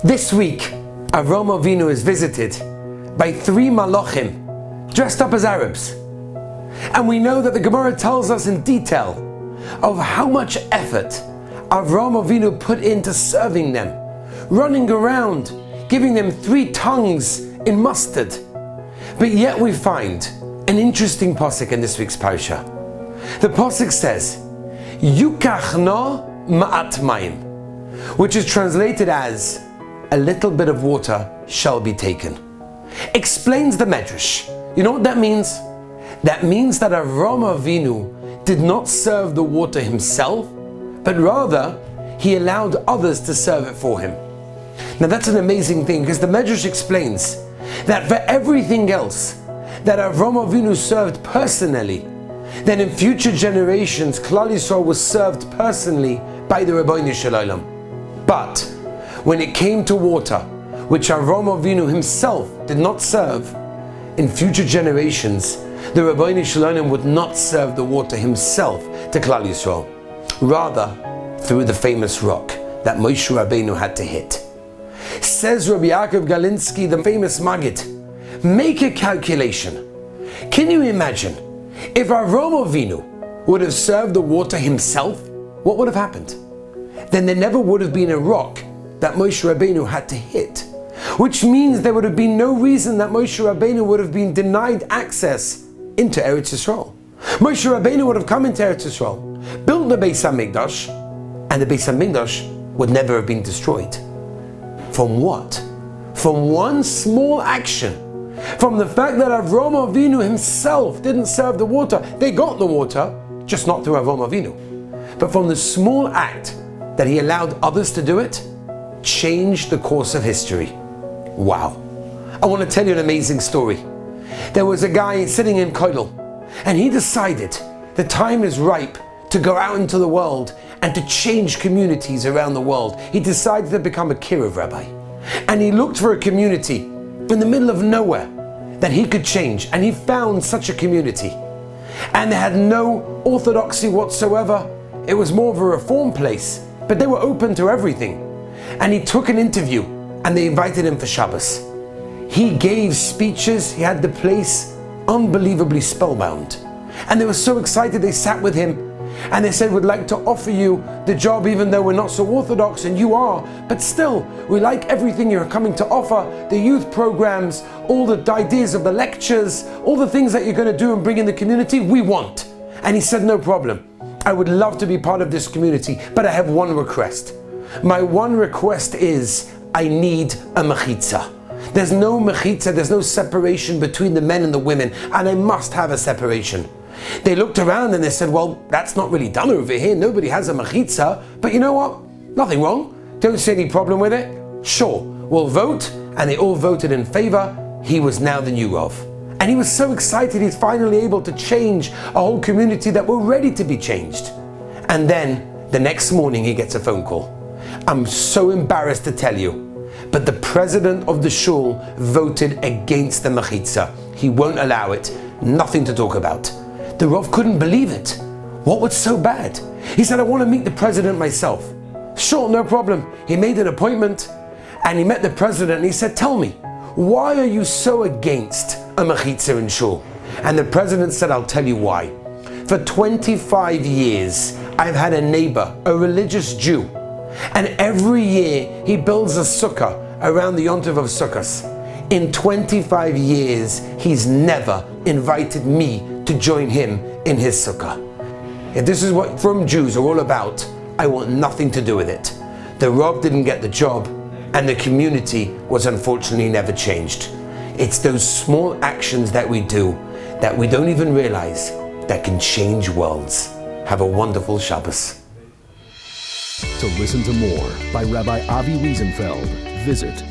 This week, Avraham Avinu is visited by 3 malachim dressed up as Arabs. And we know that the Gemara tells us in detail of how much effort Avraham Avinu put into serving them, running around, giving them 3 tongues in mustard. But yet we find an interesting pasuk in this week's Parsha. The pasuk says, Yukachna ma'at mayim, which is translated as, a little bit of water shall be taken. Explains the Medrash. You know what that means? That means that Avraham Avinu did not serve the water himself, but rather he allowed others to serve it for him. Now that's an amazing thing, because the Medrash explains that for everything else that Avraham Avinu served personally, then in future generations Klal Yisrael was served personally by the Rabbeinu Shalom. But when it came to water, which Avraham Avinu himself did not serve, in future generations the Rabbeinu Shalom would not serve the water himself to Klal Yisrael, rather through the famous rock that Moshe Rabbeinu had to hit. Says Rabbi Yaakov Galinsky, the famous Maggid, make a calculation. Can you imagine if Avraham Avinu would have served the water himself? What would have happened? Then there never would have been a rock that Moshe Rabbeinu had to hit, which means there would have been no reason that Moshe Rabbeinu would have been denied access into Eretz Yisrael. Moshe Rabbeinu would have come into Eretz Yisrael, built the Beis HaMikdash, and the Beis HaMikdash would never have been destroyed. From what? From one small action. From the fact that Avraham Avinu himself didn't serve the water. They got the water, just not through Avraham Avinu. But from the small act that he allowed others to do it, changed the course of history. Wow. I want to tell you an amazing story. There was a guy sitting in Koilel, and he decided the time is ripe to go out into the world and to change communities around the world. He decided to become a Kiruv rabbi. And he looked for a community in the middle of nowhere that he could change, and he found such a community. And they had no orthodoxy whatsoever. It was more of a reform place, but they were open to everything. And he took an interview, and they invited him for Shabbos. He gave speeches. He had the place unbelievably spellbound. And they were so excited, they sat with him and they said, we'd like to offer you the job even though we're not so orthodox, and you are, but still, we like everything you're coming to offer, the youth programs, all the ideas of the lectures, all the things that you're going to do and bring in the community, we want. And he said, no problem. I would love to be part of this community, but I have one request. My one request is, I need a mechitza. There's no mechitza, there's no separation between the men and the women, and I must have a separation. They looked around and they said, well, that's not really done over here. Nobody has a mechitza, but you know what? Nothing wrong. Don't see any problem with it. Sure, we'll vote. And they all voted in favor. He was now the new Rav. And he was so excited he's finally able to change a whole community that were ready to be changed. And then the next morning he gets a phone call. I'm so embarrassed to tell you, but the president of the shul voted against the mechitza. He won't allow it. Nothing to talk about. The Rav couldn't believe it. What was so bad? He said, I want to meet the president myself. Sure, no problem. He made an appointment and he met the president and he said, tell me, why are you so against a mechitza in shul? And the president said, I'll tell you why. For 25 years, I've had a neighbor, a religious Jew, and every year he builds a sukkah around the Yontiv of Sukkos. In 25 years, he's never invited me to join him in his sukkah. If this is what from Jews are all about, I want nothing to do with it. The Rav didn't get the job, and the community was unfortunately never changed. It's those small actions that we do that we don't even realize that can change worlds. Have a wonderful Shabbos. To listen to more by Rabbi Avi Wiesenfeld, visit